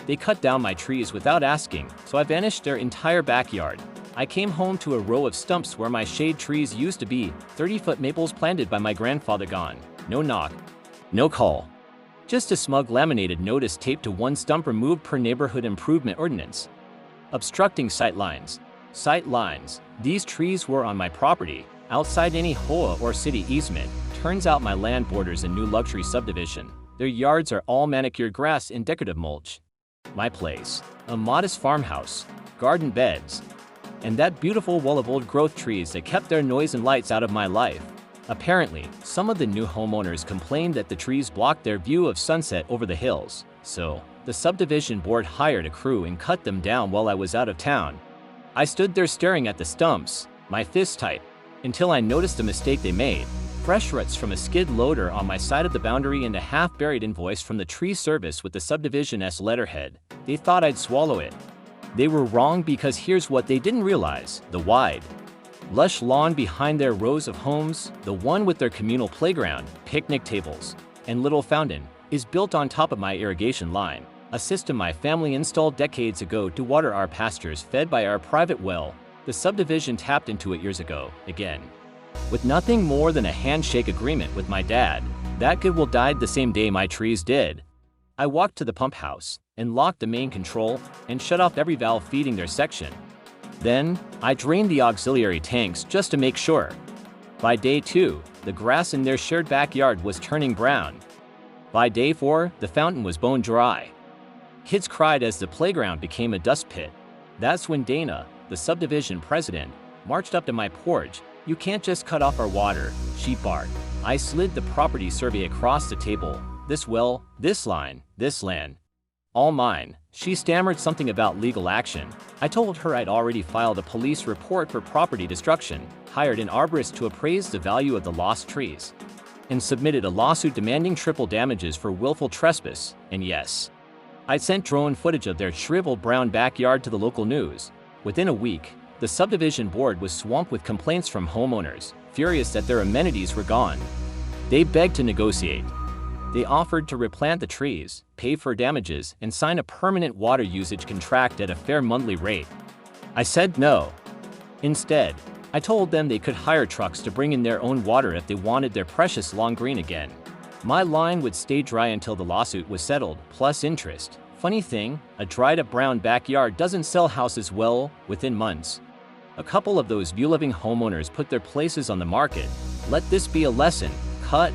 They cut down my trees without asking, so I vanished their entire backyard. I came home to a row of stumps where my shade trees used to be, 30-foot maples planted by my grandfather gone. No knock. No call. Just a smug laminated notice taped to one stump removed per neighborhood improvement ordinance. Obstructing sight lines. Sight lines. These trees were on my property, outside any HOA or city easement. Turns out my land borders a new luxury subdivision. Their yards are all manicured grass and decorative mulch. My place. A modest farmhouse. Garden beds. And that beautiful wall of old growth trees that kept their noise and lights out of my life. Apparently, some of the new homeowners complained that the trees blocked their view of sunset over the hills, so the subdivision board hired a crew and cut them down while I was out of town. I stood there staring at the stumps, my fists tight, until I noticed the mistake they made. Fresh roots from a skid loader on my side of the boundary and a half-buried invoice from the tree service with the subdivision S letterhead. They thought I'd swallow it. They were wrong because here's what they didn't realize: the wide, lush lawn behind their rows of homes, the one with their communal playground, picnic tables, and little fountain, is built on top of my irrigation line, a system my family installed decades ago to water our pastures fed by our private well. The subdivision tapped into it years ago, again. With nothing more than a handshake agreement with my dad. That goodwill died the same day my trees did. I walked to the pump house and locked the main control and shut off every valve feeding their section. Then, I drained the auxiliary tanks just to make sure. By day 2, the grass in their shared backyard was turning brown. By day 4, the fountain was bone dry. Kids cried as the playground became a dust pit. That's when Dana, the subdivision president, marched up to my porch. "You can't just cut off our water," she barked. I slid the property survey across the table. "This well, this line, this land. All mine." She stammered something about legal action. I told her I'd already filed a police report for property destruction, hired an arborist to appraise the value of the lost trees, and submitted a lawsuit demanding triple damages for willful trespass. And yes, I sent drone footage of their shriveled brown backyard to the local news. Within a week, the subdivision board was swamped with complaints from homeowners, furious that their amenities were gone. They begged to negotiate. They offered to replant the trees, pay for damages, and sign a permanent water usage contract at a fair monthly rate. I said no. Instead, I told them they could hire trucks to bring in their own water if they wanted their precious lawn green again. My line would stay dry until the lawsuit was settled, plus interest. Funny thing, a dried-up brown backyard doesn't sell houses well within months. A couple of those view-loving homeowners put their places on the market. Let this be a lesson. Cut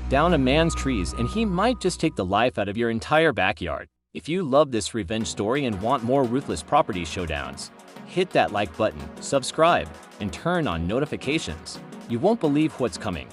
down a man's trees and he might just take the life out of your entire backyard. If you love this revenge story and want more ruthless property showdowns, hit that like button, subscribe, and turn on notifications. You won't believe what's coming.